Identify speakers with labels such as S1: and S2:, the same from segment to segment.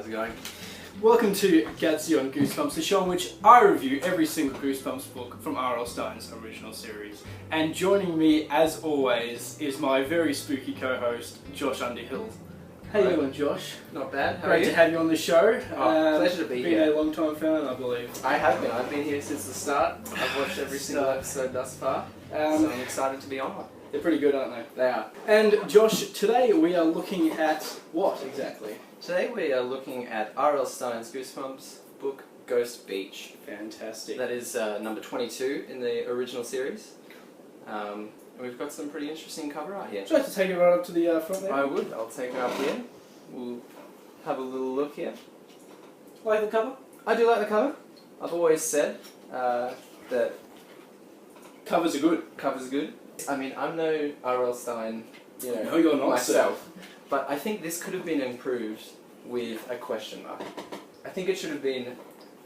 S1: How's it going?
S2: Welcome to Gattsy on Goosebumps, the show in which I review every single Goosebumps book from R.L. Stine's original series. And joining me, as always, is my very spooky co-host, Josh Underhill. How you doing, Josh?
S1: Not bad. How are
S2: Great
S1: you?
S2: to have you on the show.
S1: Pleasure to be here.
S2: Been a long time fan, I believe.
S1: I have been. I've been here since the start. I've watched every single episode thus far, so I'm excited to be on one.
S2: They're pretty good, aren't they?
S1: They are.
S2: And Josh, today we are looking at what exactly?
S1: Today we are looking at R.L. Stine's Goosebumps book, Ghost Beach.
S2: Fantastic.
S1: That is number 22 in the original series. And we've got some pretty interesting cover art here.
S2: Would you like to take it right up to the front there?
S1: I would. I'll take it up here. We'll have a little look here.
S2: Like the cover?
S1: I do like the cover. I've always said that
S2: Covers are good.
S1: covers are good. I mean, I'm no R.L. Stine,
S2: No, you're not,
S1: myself, but I think this could have been improved with a question mark. I think it should have been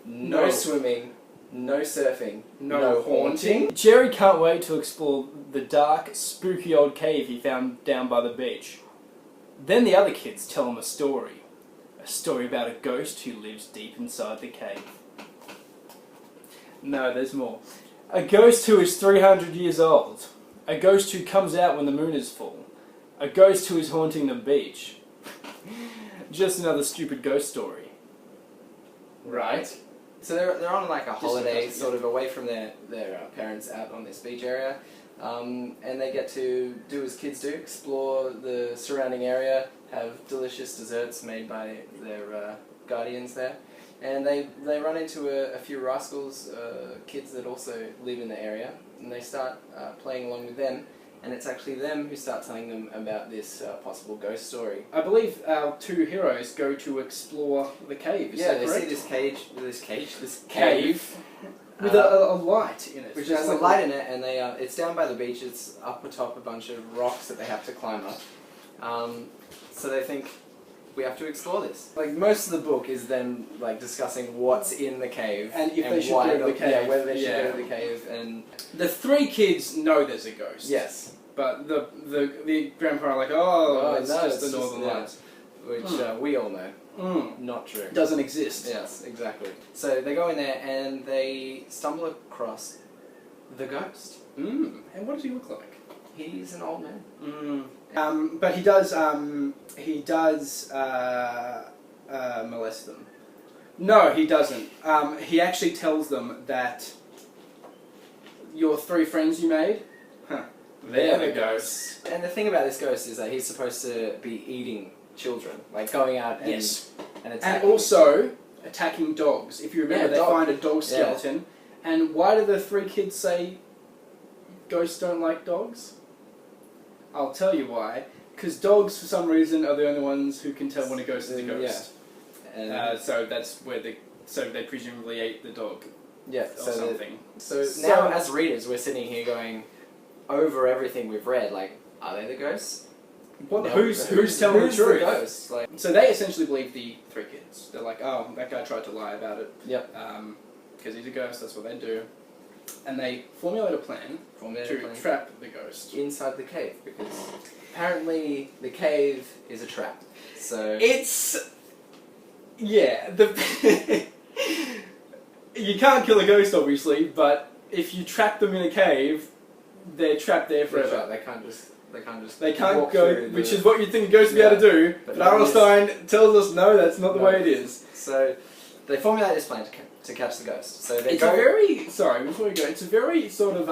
S1: no swimming, no surfing, no haunting.
S2: Jerry can't wait to explore the dark, spooky old cave he found down by the beach. Then the other kids tell him a story about a ghost who lives deep inside the cave. No, there's more. A ghost who is 300 years old. A ghost who comes out when the moon is full. A ghost who is haunting the beach. Just another stupid ghost story.
S1: Right. So they're on like a holiday, sort of away from their parents out on this beach area. And they get to do as kids do, explore the surrounding area, have delicious desserts made by their guardians there. And they run into a few rascals, kids that also live in the area, and they start playing along with them, and it's actually them who start telling them about this possible ghost story.
S2: I believe our two heroes go to explore the cave, is that correct?
S1: They see this cave,
S2: with a light in it.
S1: which has a light in it, and it's down by the beach, it's up atop a bunch of rocks that they have to climb up. So they think, we have to explore this. Like, most of the book is them like discussing what's in the cave
S2: and if they should go to the cave.
S1: Yeah, whether they should go to the cave. And
S2: the three kids know there's a ghost.
S1: yes,
S2: But the grandpa are like, it's just the Northern Lights.
S1: which we all know. Not true.
S2: Doesn't exist.
S1: Yes, exactly. So they go in there and they stumble across the ghost.
S2: And what does he look like?
S1: He's an old man.
S2: But he does molest them. No, he doesn't. He actually tells them that your three friends you made, they're the ghosts.
S1: And the thing about this ghost is that he's supposed to be eating children, like going out and attacking.
S2: And also attacking dogs. If you remember, they find a dog skeleton. Yeah. And why do the three kids say ghosts don't like dogs? I'll tell you why. Because dogs, for some reason, are the only ones who can tell when a ghost is a ghost. Yeah. So that's where so they presumably ate the dog.
S1: Yeah.
S2: Or something.
S1: So now, as readers, we're sitting here going over everything we've read. Like, are they the ghosts?
S2: Who's telling the truth?
S1: The ghosts? Like,
S2: so they essentially believe the three kids. They're like, oh, that guy tried to lie about it.
S1: Yep.
S2: Because he's a ghost. That's what they do. And they formulate a plan to trap the ghost
S1: inside the cave, because apparently the cave is a trap. So
S2: it's you can't kill a ghost, obviously, but if you trap them in a cave, they're trapped there forever.
S1: They can't just.
S2: They can't go, which is what you'd think a ghost would be able to do. But R.L. Stine tells us no, that's not the way it is.
S1: So they formulate this plan to catch the ghost. So they
S2: it's a very before we go. It's a very sort of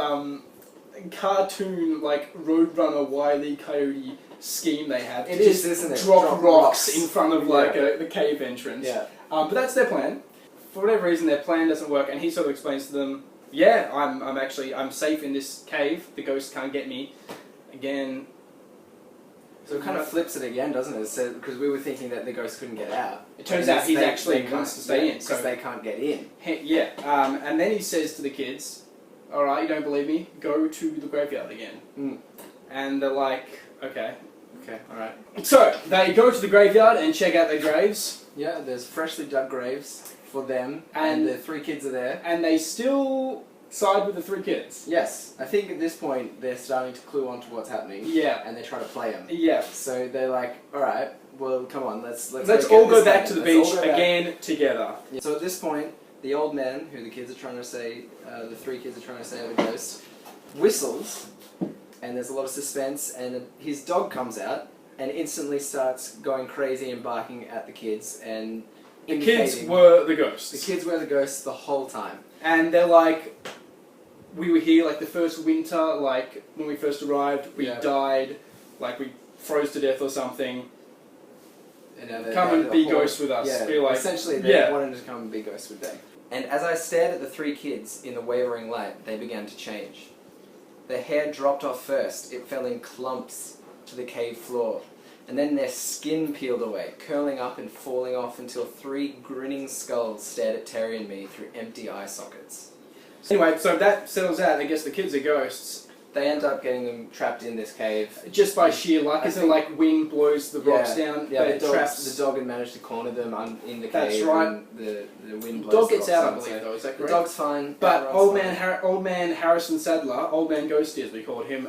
S2: cartoon, like Roadrunner, Wile E. Coyote scheme they have.
S1: It is, isn't it?
S2: Drop rocks in front of the cave entrance.
S1: Yeah.
S2: But that's their plan. For whatever reason, their plan doesn't work, and he sort of explains to them, "Yeah, I'm safe in this cave. The ghost can't get me." Again.
S1: So it kind of flips it again, doesn't it? So, because we were thinking that the ghost couldn't get out.
S2: It turns out he actually wants to stay in.
S1: Because they can't get in.
S2: Yeah. And then he says to the kids, alright, you don't believe me? Go to the graveyard again. And they're like, okay, alright. So, they go to the graveyard and check out their graves.
S1: Yeah, there's freshly dug graves for them. And the three kids are there.
S2: And they still side with the three kids.
S1: Yes, I think at this point they're starting to clue on to what's happening.
S2: Yeah.
S1: And they try to play him.
S2: Yeah.
S1: So they're like, all right, well, come on, let's
S2: all go back to the beach again together.
S1: Yeah. So at this point, the old man, who the kids are trying to say, the three kids are trying to say are the ghost, whistles, and there's a lot of suspense, and his dog comes out and instantly starts going crazy and barking at the kids and
S2: the kids were the ghosts.
S1: The kids were the ghosts the whole time.
S2: And they're like, we were here like the first winter, like when we first arrived, we died, like we froze to death or something.
S1: And
S2: come and be ghosts with us.
S1: Yeah,
S2: be like,
S1: essentially they wanted to come and be ghosts with Dave. And as I stared at the three kids in the wavering light, they began to change. Their hair dropped off first. It fell in clumps to the cave floor. And then their skin peeled away, curling up and falling off until three grinning skulls stared at Terry and me through empty eye sockets.
S2: Anyway, so that settles out. I guess the kids are ghosts.
S1: They end up getting them trapped in this cave.
S2: Just by sheer luck. Isn't it like wind blows the rocks down?
S1: Yeah, the dog had managed to corner them in the cave.
S2: That's right.
S1: And the wind blows
S2: dog
S1: the
S2: gets
S1: rocks
S2: out, I
S1: down,
S2: believe, though. Is that correct?
S1: The dog's fine.
S2: But old man Harrison Sadler, old man Ghosty as we called him,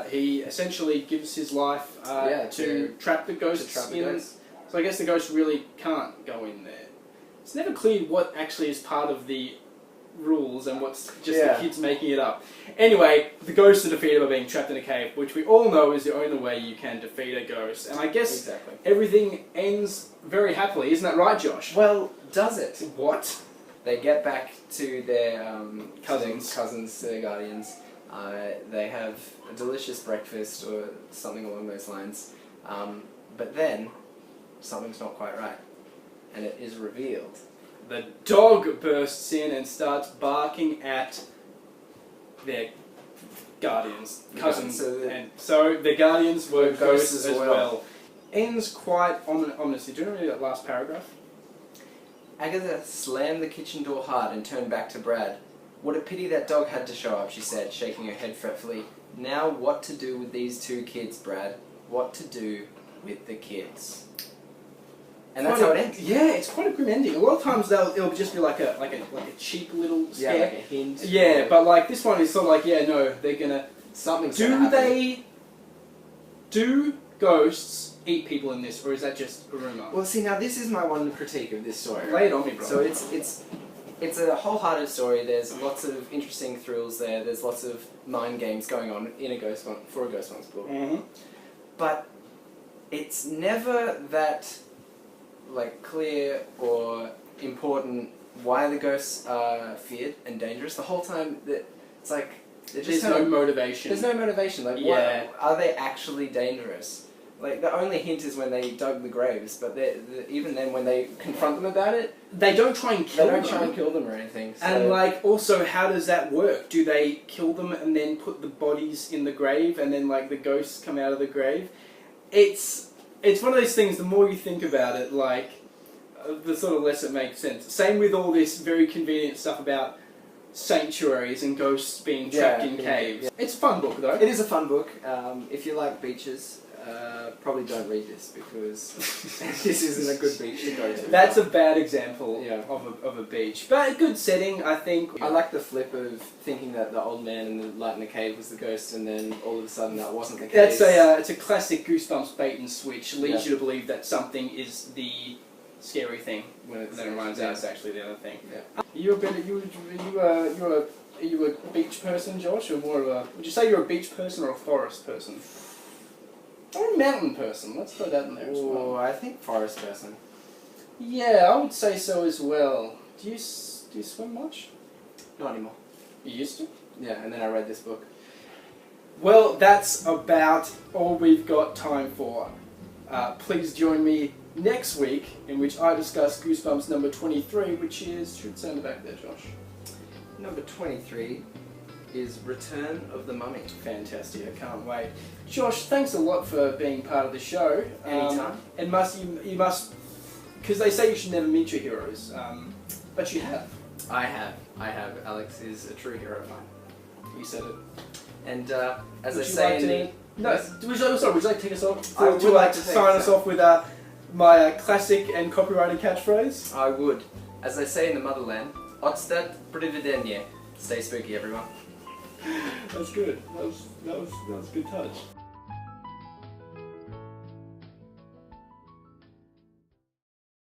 S2: he essentially gives his life to trap the ghosts in. So I guess the ghosts really can't go in there. It's never clear what actually is part of the rules and what's just the kids making it up. Anyway, the ghosts are defeated by being trapped in a cave, which we all know is the only way you can defeat a ghost. And I guess everything ends very happily. Isn't that right, Josh?
S1: Well, does it?
S2: What?
S1: They get back to their
S2: cousins,
S1: their guardians. They have a delicious breakfast or something along those lines. But then, something's not quite right. And it is revealed.
S2: The dog bursts in and starts barking at their guardians, cousins, and so the guardians were ghosts as well. Ends quite ominously. Do you remember that last paragraph?
S1: Agatha slammed the kitchen door hard and turned back to Brad. What a pity that dog had to show up, she said, shaking her head fretfully. Now what to do with these two kids, Brad? What to do with the kids? And that's how it ends.
S2: Yeah, it's quite a grim ending. A lot of times it'll just be like a cheap little scare.
S1: Yeah, like a hint.
S2: Yeah, but like this one is sort of like, they're gonna...
S1: Something's gonna happen.
S2: Do ghosts eat people in this, or is that just a rumour?
S1: Well, see, now this is my one critique of this story.
S2: Lay it on me, bro.
S1: So it's a wholehearted story. There's lots of interesting thrills there. There's lots of mind games going on in a for a Goosebumps book.
S2: Mm-hmm.
S1: But it's never that clear or important why the ghosts are feared and dangerous. The whole time it's like
S2: there's no motivation.
S1: There's no motivation. Like, why are they actually dangerous? Like, the only hint is when they dug the graves, but even then, when they confront them about it,
S2: they don't try and kill them.
S1: They don't try and kill them or anything. So.
S2: And also, how does that work? Do they kill them and then put the bodies in the grave, and then the ghosts come out of the grave? It's one of those things. The more you think about it, the sort of less it makes sense. Same with all this very convenient stuff about sanctuaries and ghosts being trapped in caves. Yeah. It's a fun book, though.
S1: It is a fun book. If you like beaches, probably don't read this because this isn't a good beach to go to.
S2: That's a bad example of a beach. But a good setting, I think.
S1: I like the flip of thinking that the old man in the light in the cave was the ghost, and then all of a sudden that wasn't the case.
S2: It's a classic Goosebumps bait and switch. Leads you to believe that something is the scary thing when it runs out. It's actually the other thing.
S1: Yeah.
S2: Are you a beach person, Josh, or more of a? Would you say you're a beach person or a forest person? Or a mountain person. Let's throw that in there as well.
S1: I think forest person.
S2: Yeah, I would say so as well. Do you swim much?
S1: Not anymore.
S2: You used to?
S1: Yeah, and then I read this book.
S2: Well, that's about all we've got time for. Please join me next week, in which I discuss Goosebumps number 23, which should say on the back there, Josh.
S1: Number 23 is Return of the Mummy.
S2: Fantastic, I can't wait. Josh, thanks a lot for being part of the show.
S1: Anytime.
S2: You must, because they say you should never meet your heroes, but you have.
S1: I have. Alex is a true hero of mine.
S2: You said it.
S1: And as I say
S2: would you like to take us off?
S1: I would like to
S2: sign us off with my classic and copyrighted catchphrase?
S1: I would. As I say in the motherland, Odstat prividenje. Stay spooky, everyone.
S2: That's good. That was a good touch.